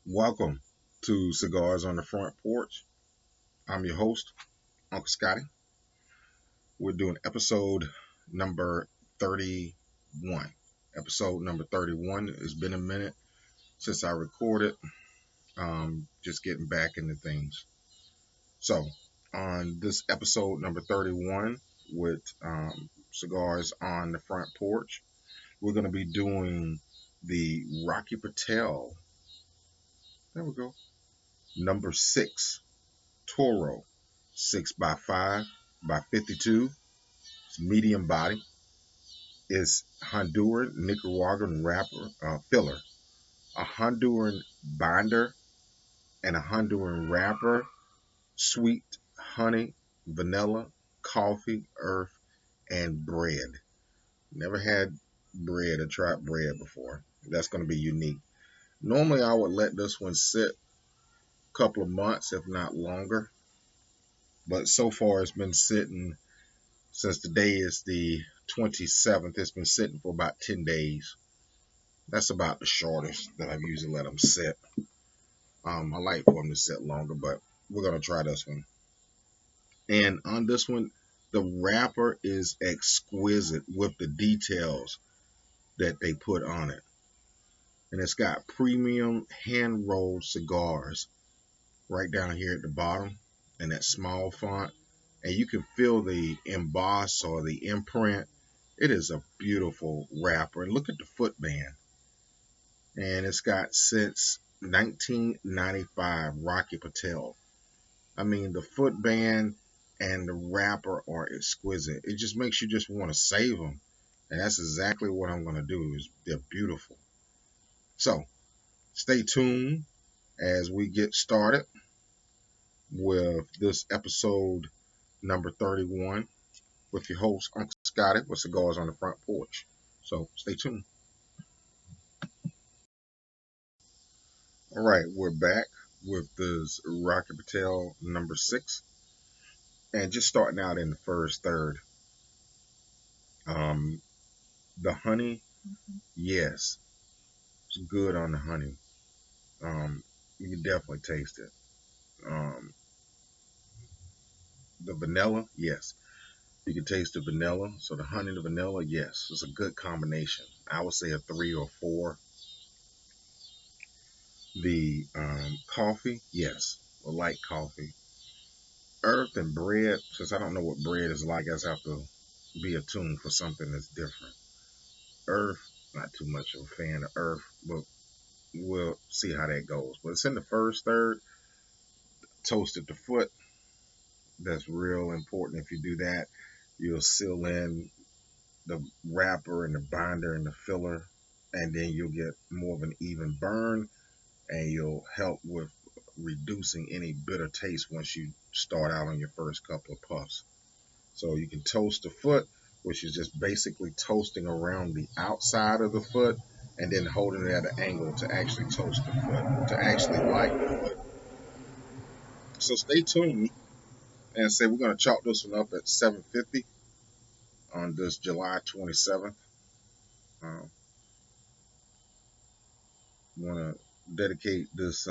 Welcome to Cigars on the Front Porch. I'm your host, Uncle Scotty. We're doing episode number 31. Episode number 31. It's been a minute since I recorded. Just getting back into things. So, on this episode number 31 with Cigars on the Front Porch, we're going to be doing the Rocky Patel. There we go. Number 6 Toro 6x5 by 52. It's medium body. It's Honduran Nicaraguan wrapper filler, a Honduran binder, and a Honduran wrapper. Sweet honey, vanilla, coffee, earth, and bread. Never had bread or tried bread before. That's going to be unique. Normally, I would let this one sit a couple of months, if not longer. But so far, it's been sitting since today is the 27th. It's been sitting for about 10 days. That's about the shortest that I've usually let them sit. I like for them to sit longer, but we're going to try this one. And on this one, the wrapper is exquisite with the details that they put on it. And it's got premium hand rolled cigars right down here at the bottom in that small font. And you can feel the emboss or the imprint. It is a beautiful wrapper. And look at the footband. And it's got since 1995 Rocky Patel. I mean, the footband and the wrapper are exquisite. It just makes you just want to save them. And that's exactly what I'm going to do. Is they're beautiful. So stay tuned as we get started with this episode number 31 with your host, Uncle Scotty, with Cigars on the Front Porch. So stay tuned. All right, we're back with this Rocky Patel number 6. And just starting out in the first third. Um, the honey, yes, it's good on the honey. You can definitely taste it. Um, the vanilla, yes, you can taste the vanilla. So the honey and the vanilla, yes, it's a good combination. I would say a 3 or 4. The coffee, yes, a light coffee. Earth and bread, since I don't know what bread is like, I guess I have to be attuned for something that's different. Earth, not too much of a fan of earth, but we'll see how that goes. But it's in the first third. Toasted the foot. That's real important. If you do that, you'll seal in the wrapper and the binder and the filler, and then you'll get more of an even burn, and you'll help with reducing any bitter taste once you start out on your first couple of puffs. So you can toast the foot, which is just basically toasting around the outside of the foot and then holding it at an angle to actually toast the foot, to actually light the foot. So stay tuned and say we're going to chalk this one up at 750 on this July 27th. Um, want to dedicate this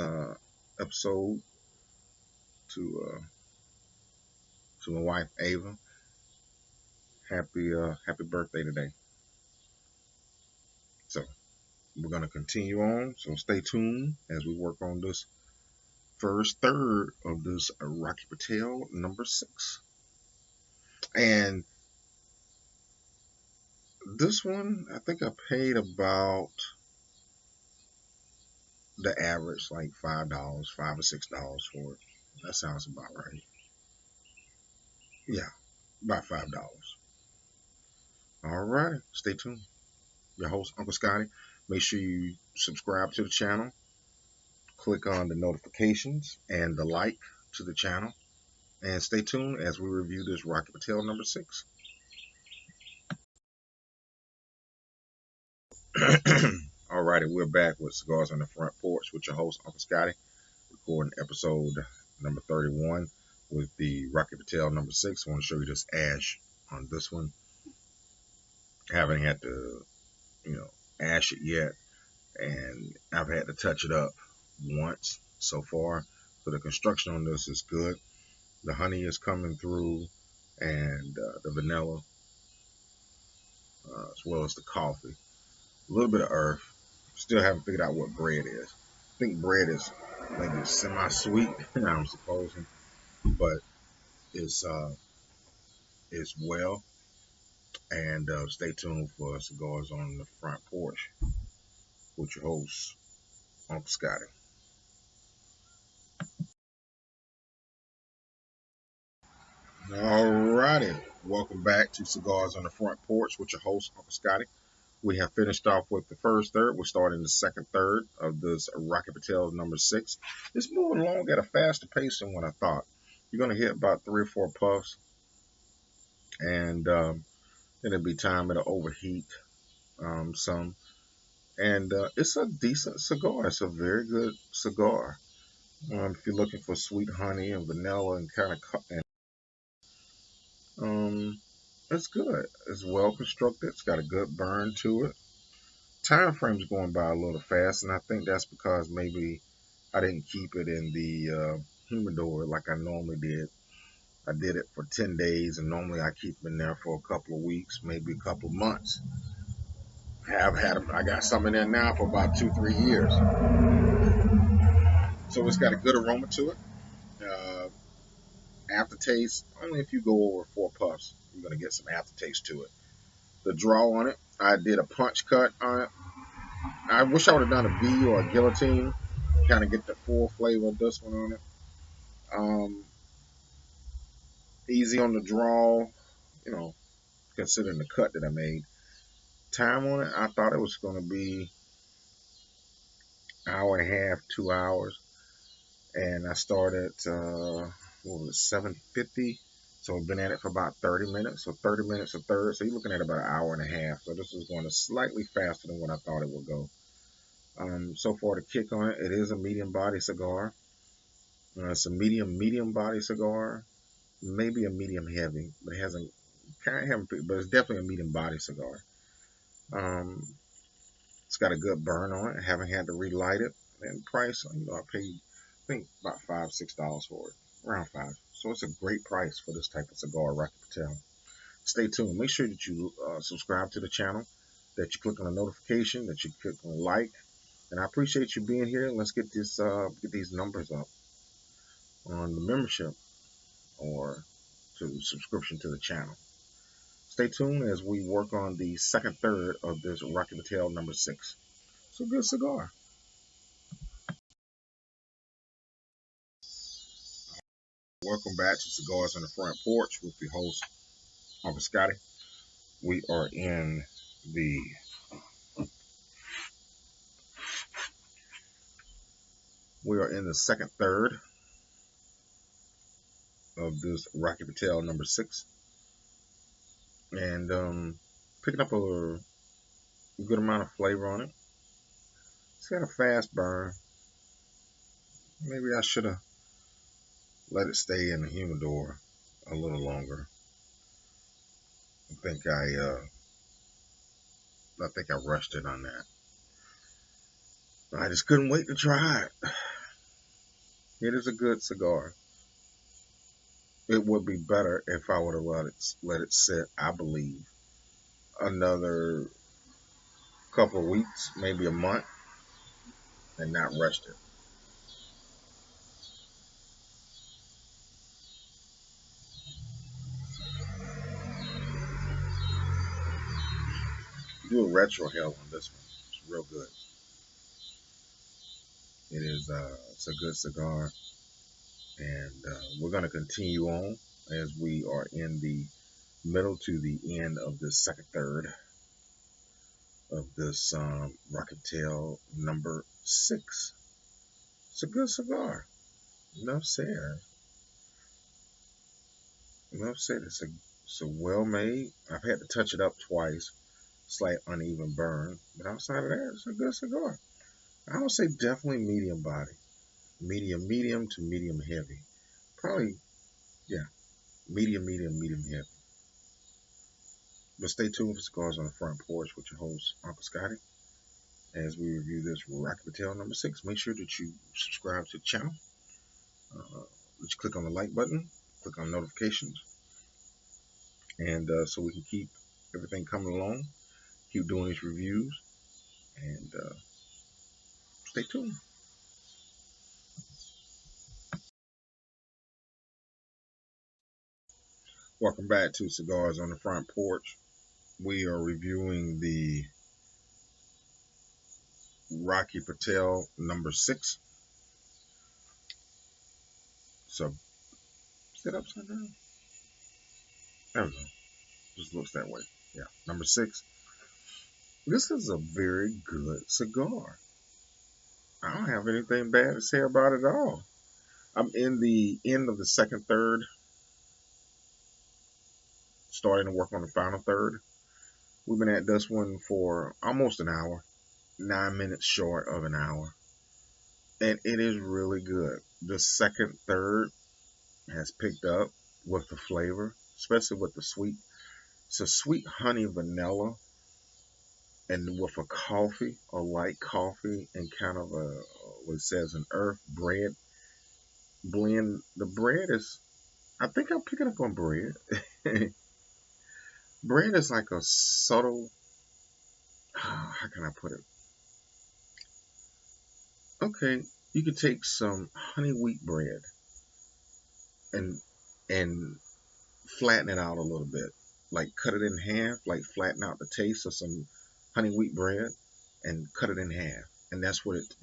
episode to my wife Ava. Happy birthday today. So we're going to continue on. So stay tuned as we work on this first third of this Rocky Patel number 6. And this one, I think I paid about the average, like $5, $5 or $6 for it. That sounds about right. Yeah, about $5. All right, stay tuned. Your host, Uncle Scotty. Make sure you subscribe to the channel, click on the notifications and the like to the channel, and stay tuned as we review this Rocky Patel number 6. Alrighty, we're back with Cigars on the Front Porch with your host, Uncle Scotty, recording episode number 31 with the Rocky Patel number 6. I want to show you this ash on this one. I haven't had to, ash it yet, and I've had to touch it up, once so far. So the construction on this is good. The honey is coming through, and the vanilla, as well as the coffee. A little bit of earth. Still haven't figured out what bread is. I think bread is maybe semi-sweet. I'm supposing, but it's well. And stay tuned for cigars on the front porch with your host, Uncle Scotty. Alrighty, welcome back to Cigars on the Front Porch with your host, Uncle Scotty. We have finished off with the first third. We're starting the second third of this Rocky Patel number 6. It's moving along at a faster pace than what I thought. You're going to hit about 3 or 4 puffs, and then it'll be time it'll overheat some. And it's a decent cigar. It's a very good cigar. If you're looking for sweet honey and vanilla and kind of, um, it's good. It's well constructed. It's got a good burn to it. Time frame's going by a little fast, and I think that's because maybe I didn't keep it in the humidor like I normally did. I did it for 10 days, and normally I keep them in there for a couple of weeks, maybe a couple of months. I got some in there now for about 2, 3 years. So it's got a good aroma to it. Uh, Aftertaste, only if you go over 4 puffs, you're going to get some aftertaste to it. The draw on it, I did a punch cut on it. I wish I would have done a V or a guillotine, kind of get the full flavor of this one on it. Um, Easy on the draw, you know, considering the cut that I made. Time on it, I thought it was going to be hour and a half, 2 hours, and I started what was it, 7:50. So I've been at it for about 30 minutes. So 30 minutes a third. So you're looking at about an hour and a half. So this is going to slightly faster than what I thought it would go. So far, the kick on it, it is a medium body cigar. It's a medium body cigar, maybe a medium heavy, but it hasn't kind of haven't, but it's definitely a medium body cigar. Um, it's got a good burn on it. I haven't had to relight it. And price, I paid I think about $5, $6 for it, around 5. So it's a great price for this type of cigar, Rocky Patel. Stay tuned. Make sure that you subscribe to the channel, that you click on the notification, that you click on like, and I appreciate you being here. Let's get these numbers up on the membership or to subscription to the channel. Stay tuned as we work on the second third of this Rocky Patel number 6. It's a good cigar. Welcome back to Cigars on the Front Porch with the host, Uncle Scotty. We are in the second third of this Rocky Patel number 6, and picking up a good amount of flavor on it. It's got a fast burn. Maybe I should have let it stay in the humidor a little longer. I think I rushed it on that. I just couldn't wait to try it. It is a good cigar. It would be better if I would have let it sit, I believe, another couple of weeks, maybe a month, and not rushed it. Do a retro hell on this one. It's real good. It's a good cigar, and we're gonna continue on as we are in the middle to the end of the second third of this Rocketel number 6. It's a good cigar. Enough said. Enough said. It's a well made. I've had to touch it up twice. Slight uneven burn, but outside of that, it's a good cigar. I would say definitely medium body, medium to medium heavy. Probably, yeah, medium heavy. But stay tuned for Cigars on the Front Porch with your host, Uncle Scotty. as we review this Rocky Patel number 6. Make sure that you subscribe to the channel. That you click on the like button, click on notifications, and so we can keep everything coming along, keep doing these reviews, and stay tuned. Welcome back to Cigars on the Front Porch. We are reviewing the Rocky Patel number 6. So, is it upside down? There we go. Just looks that way. Yeah, number 6. This is a very good cigar. I don't have anything bad to say about it at all. I'm in the end of the second third, starting to work on the final third. We've been at this one for almost an hour, 9 minutes short of an hour. And it is really good. The second third has picked up with the flavor, especially with the sweet. It's a sweet honey vanilla and with a coffee, a light coffee, and kind of a, what it says, an earth bread blend. The bread is, I think I'm picking up on bread. Bread is like a subtle, how can I put it? Okay, you could take some honey wheat bread and and flatten it out a little bit, like cut it in half, like flatten out the taste of some honey wheat bread and cut it in half, and that's what the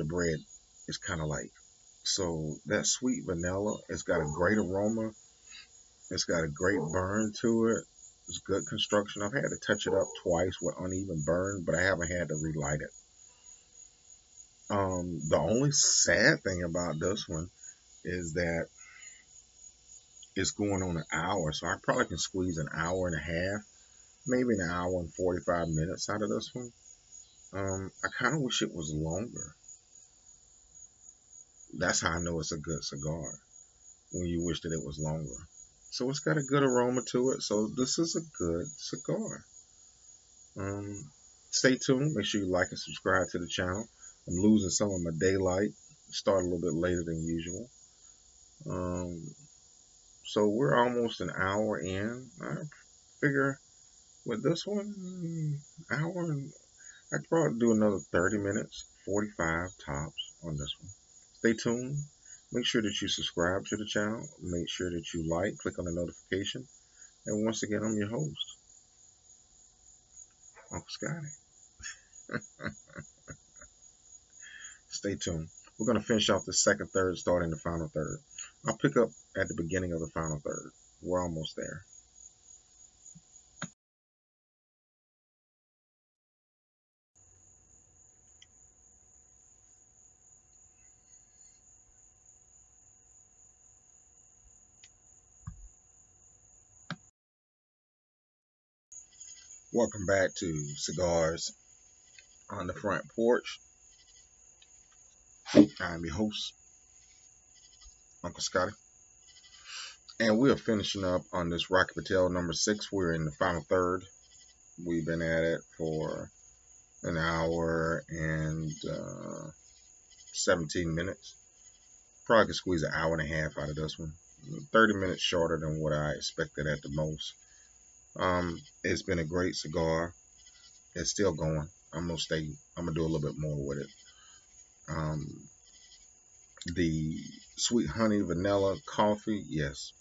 bread is kind of like. So that sweet vanilla, it's got a great aroma, it's got a great burn to it. It's good construction. I've had to touch it up twice with uneven burn, but I haven't had to relight it. The only sad thing about this one is that it's going on an hour, so I probably can squeeze an hour and a half, maybe an hour and 45 minutes out of this one. I kind of wish it was longer. That's how I know it's a good cigar, when you wish that it was longer. So it's got a good aroma to it. So this is a good cigar. Stay tuned. Make sure you like and subscribe to the channel. I'm losing some of my daylight. Start a little bit later than usual. Um, so we're almost an hour in. I figure with this one, hour, and I could probably do another 30 minutes, 45 tops on this one. Stay tuned. Make sure that you subscribe to the channel. Make sure that you like, click on the notification. And once again, I'm your host, Uncle Scotty. Stay tuned. We're going to finish off the second third, starting the final third. I'll pick up at the beginning of the final third. We're almost there. Welcome back to Cigars on the Front Porch. I'm your host, Uncle Scotty. And we are finishing up on this Rocky Patel number 6. We're in the final third. We've been at it for an hour and 17 minutes. Probably could squeeze an hour and a half out of this one. 30 minutes shorter than what I expected at the most. It's been a great cigar. It's still going. I'm gonna do a little bit more with it. Um, the sweet honey vanilla coffee, yes,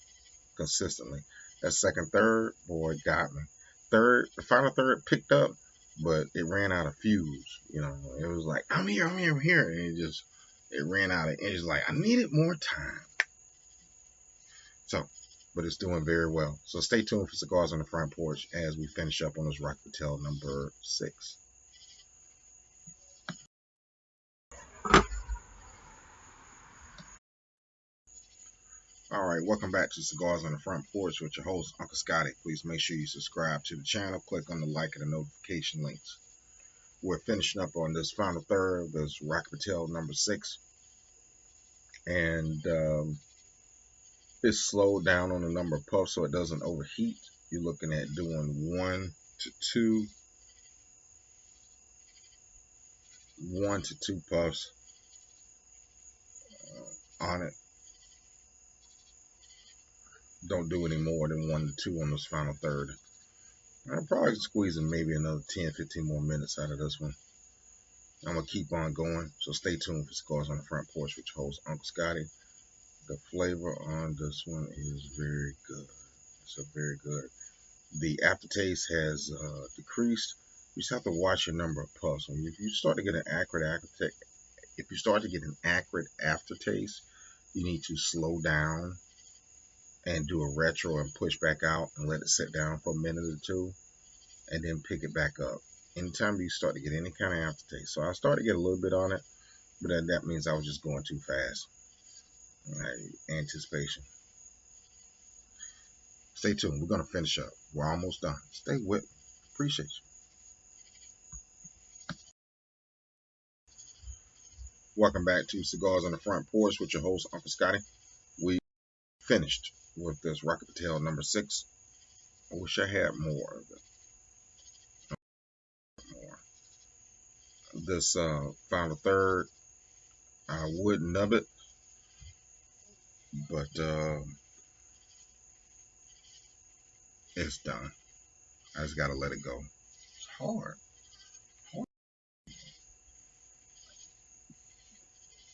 consistently. That second third, boy, it got me. The final third picked up, but it ran out of fuse. It was like, I'm here, I'm here, I'm here, and it ran out of. It's like I needed more time. So, but it's doing very well. So stay tuned for Cigars on the Front Porch as we finish up on this Rock Patel number 6. All right, welcome back to Cigars on the Front Porch with your host, Uncle Scotty. Please make sure you subscribe to the channel. Click on the like and the notification links. We're finishing up on this final third of this Rock Patel number 6. And it's slowed down on the number of puffs so it doesn't overheat. You're looking at doing 1 to 2 1 to 2 puffs on it. Don't do any more than 1 to 2 on this final third. I'm probably squeezing maybe another 10, 15 more minutes out of this one. I'm going to keep on going, so stay tuned for Cigars on the Front Porch, which holds Uncle Scotty. The flavor on this one is very good. It's a very good. The aftertaste has decreased. You just have to watch your number of puffs. If you start to get an accurate aftertaste, you need to slow down and do a retro and push back out and let it sit down for a minute or two, and then pick it back up. Anytime you start to get any kind of aftertaste. So I started to get a little bit on it, but that means I was just going too fast. Anticipation. Stay tuned. We're going to finish up. We're almost done. Stay with me. Appreciate you. Welcome back to Cigars on the Front Porch with your host, Uncle Scotty. We finished with this Rocket Patel number 6. I wish I had more of it. This final third, I would nub it, but it's done. I just got to let it go. It's hard.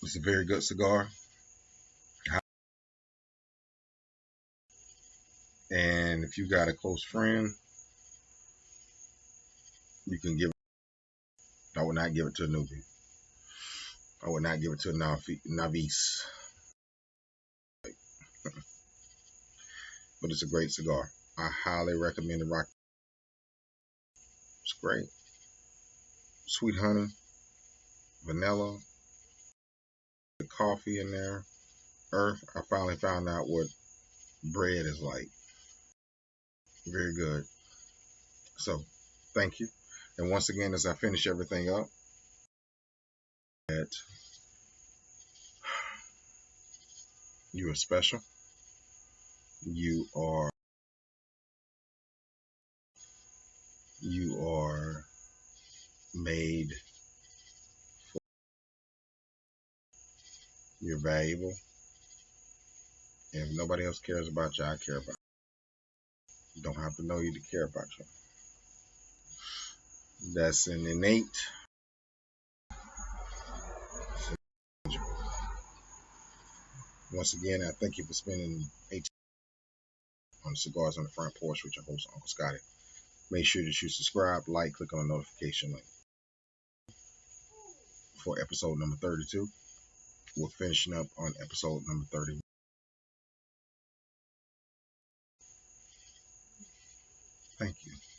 It's a very good cigar. And if you got a close friend, you can give it. I would not give it to a newbie. I would not give it to a novice. But it's a great cigar. I highly recommend the Rock. It's great. Sweet honey, vanilla, the coffee in there, earth. I finally found out what bread is like. Very good. So, thank you. And once again, as I finish everything up, that you are special. You are made. You're valuable. And if nobody else cares about you, I care about you. You don't have to know you to care about you. That's an innate. Once again, I thank you for spending 18 on Cigars on the Front Porch with your host, Uncle Scotty. Make sure that you subscribe, like, click on the notification link for episode number 32. We're finishing up on episode number 30. Thank you.